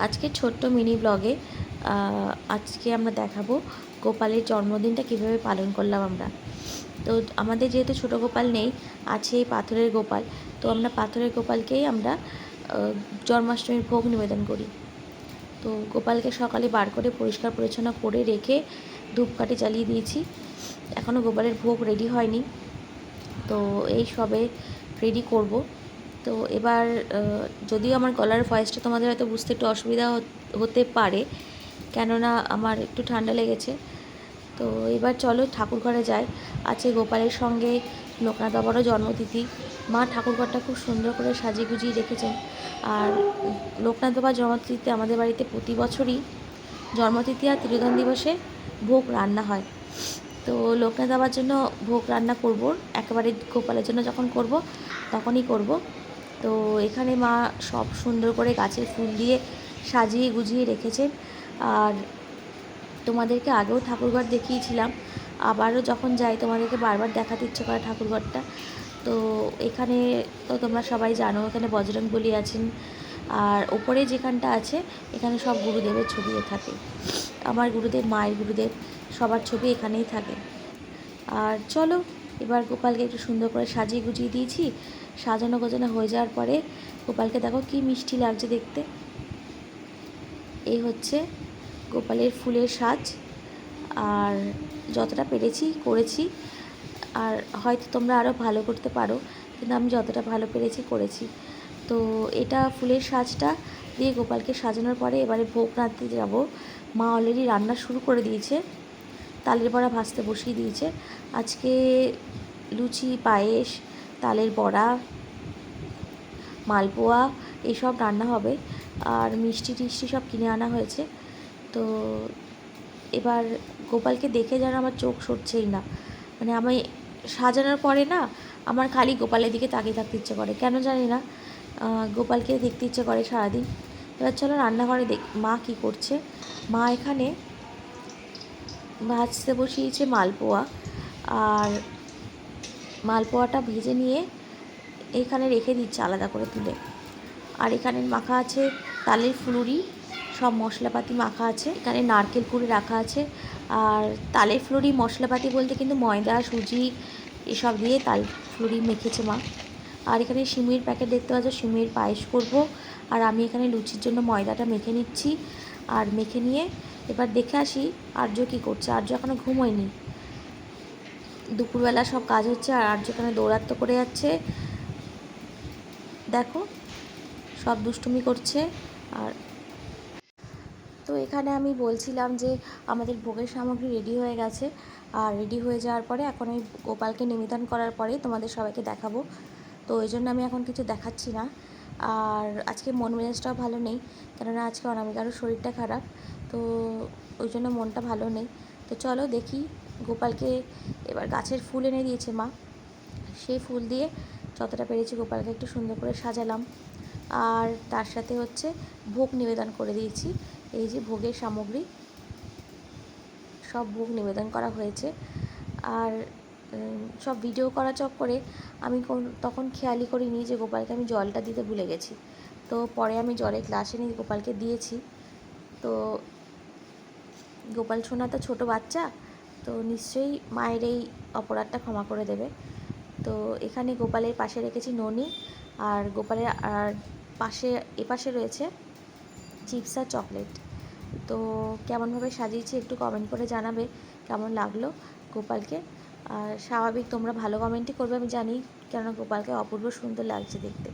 আজকে ছোট্ট মিনি ব্লগে আজকে আমরা দেখাবো গোপালের জন্মদিনটা কিভাবে পালন করলাম আমরা। তো আমাদের যেহেতু ছোট গোপাল নেই, আছে এই পাথরের গোপাল। তো আমরা পাথরের গোপালকেই আমরা জন্মাষ্টমীর ভোগ নিবেদন করি। তো গোপালকে সকালে বার করে পরিষ্কার পরিচ্ছন্ন করে রেখে ধূপকাঠি জ্বালিয়ে দিয়েছি। এখনও গোপালের ভোগ রেডি হয়নি, তো এই সবে রেডি করব। তো এবার যদিও আমার গলার ভয়েসটা তোমাদের হয়তো বুঝতে একটু অসুবিধা হতে পারে, কেননা আমার একটু ঠান্ডা লেগেছে। তো এবার চলো ঠাকুর ঘরে যাই। আছে গোপালের সঙ্গে লোকনাথ বাবারও জন্মতিথি। মা ঠাকুরঘরটা খুব সুন্দর করে সাজিয়ে গুজিয়ে রেখেছেন। আর লোকনাথ বাবার জন্মতিথিতে আমাদের বাড়িতে প্রতি বছরই জন্মতিথি আর তিরোধান দিবসে ভোগ রান্না হয়। তো লোকনাথ বাবার জন্য ভোগ রান্না করব, একেবারে গোপালের জন্য যখন করব তখনই করব। তো এখানে মা সব সুন্দর করে গাছের ফুল দিয়ে সাজিয়ে গুজিয়ে রেখেছেন। আর তোমাদেরকে আগেও ঠাকুরঘর দেখিয়েছিলাম, আবারও যখন যাই তোমাদেরকে বারবার দেখাতে ইচ্ছে করে ঠাকুরঘরটা। তো এখানে তো তোমরা সবাই জানো, এখানে বজরংবলী আছেন। আর ওপরে যেখানটা আছে এখানে সব গুরুদেবের ছবি থাকে। আমার গুরুদেব, মায়ের গুরুদেব, সবার ছবি এখানেই থাকে। আর চলো এবার গোপালকে একটু সুন্দর করে সাজিয়ে গুজিয়ে দিয়েছি। সাজানো গোজানো হয়ে যাওয়ার পরে গোপালকে দেখো কি মিষ্টি লাগছে দেখতে। এই হচ্ছে গোপালের ফুলের সাজ। আর যতটা পেরেছি করেছি, আর হয়তো তোমরা আরও ভালো করতে পারো, কিন্তু আমি যতটা ভালো পেরেছি করেছি। তো এটা ফুলের সাজটা দিয়ে গোপালকে সাজানোর পরে এবারে ভোগ রাঁধতে যাব। মা অলরেডি রান্না শুরু করে দিয়েছে, তালের বড়া ভাজতে বসিয়ে দিয়েছে। আজকে লুচি, পায়েস, তালের বড়া, মালপোয়া এইসব রান্না হবে। আর মিষ্টি টিষ্টি সব কিনে আনা হয়েছে। তো এবার গোপালকে দেখে যেন আমার চোখ সরছেই না, মানে আমি সাজানোর পরে না আমার খালি গোপালের দিকে তাকিয়ে থাকতে ইচ্ছে করে, কেন জানি না, গোপালকে দেখতে ইচ্ছে করে সারাদিন। এবার চলো রান্নাঘরে মা কী করছে। মা এখানে ভাজতে বসিয়েছে মালপোয়া। আর মালপোয়াটা ভেজে নিয়ে এখানে রেখে দিচ্ছে আলাদা করে তুলে। আর এখানে মাখা আছে তালের ফুলুরি, সব মশলাপাতি মাখা আছে। এখানে নারকেল কুড়ে রাখা আছে। আর তালের ফুলুরি মশলাপাতি বলতে কিন্তু ময়দা, সুজি এসব দিয়ে তাল ফুলুরি মেখেছে মা। আর এখানে সিমুইয়ের প্যাকেট দেখতে পাচ্ছ, সিমুইয়ের পায়েস করব। আর আমি এখানে লুচির জন্য ময়দাটা মেখে নিচ্ছি। আর মেখে নিয়ে এবার দেখে আসি আর্য কী করছে। আর্য এখনও ঘুমোয়নি, দুপুরবেলা সব কাজ হচ্ছে আর আর্য এখানে দৌড়াত্ম করে যাচ্ছে, দেখো সব দুষ্টুমি করছে। আর তো এখানে আমি বলছিলাম যে আমাদের ভোগের সামগ্রী রেডি হয়ে গেছে। আর রেডি হয়ে যাওয়ার পরে এখন আমি গোপালকে নিবেদন করার পরে তোমাদের সবাইকে দেখাবো। তো ওই জন্য আমি এখন কিছু দেখাচ্ছি না। আর আজকে মন মেজাজটাও ভালো নেই, কেননা আজকে অনামিকারও শরীরটা খারাপ, তো ওই জন্য মনটা ভালো নেই। তো চলো দেখি। গোপালকে এবার গাছের ফুল এনে দিয়েছে মা, সেই ফুল দিয়ে যতটা পেরেছি গোপালকে একটু সুন্দর করে সাজালাম। আর তার সাথে হচ্ছে ভোগ নিবেদন করে দিয়েছি। এই যে ভোগের সামগ্রী, সব ভোগ নিবেদন করা হয়েছে। আর সব ভিডিও করা চক্করে আমি তখন খেয়ালই করিনি যে গোপালকে আমি জলটা দিতে ভুলে গেছি। তো পরে আমি জলের গ্লাস এনে গোপালকে দিয়েছি। তো গোপাল সোনা তো ছোটো বাচ্চা, তো নিশ্চয়ই মায়ের এই অপরাধটা ক্ষমা করে দেবে। তো এখানে গোপালের পাশে রেখেছি ননি। আর গোপালের আর এপাশে রয়েছে চিপস আর চকলেট। তো কেমনভাবে সাজিয়েছি একটু কমেন্ট করে জানাবে কেমন লাগলো গোপালকে। আর স্বাভাবিক তোমরা ভালো কমেন্টই করবে আমি জানি, কেননা গোপালকে অপূর্ব সুন্দর লাগছে দেখতে।